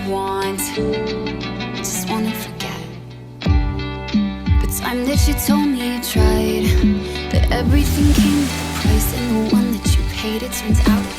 want, just wanna forget the time that you told me you tried, that everything came with a price, and the one that you paid, it turns out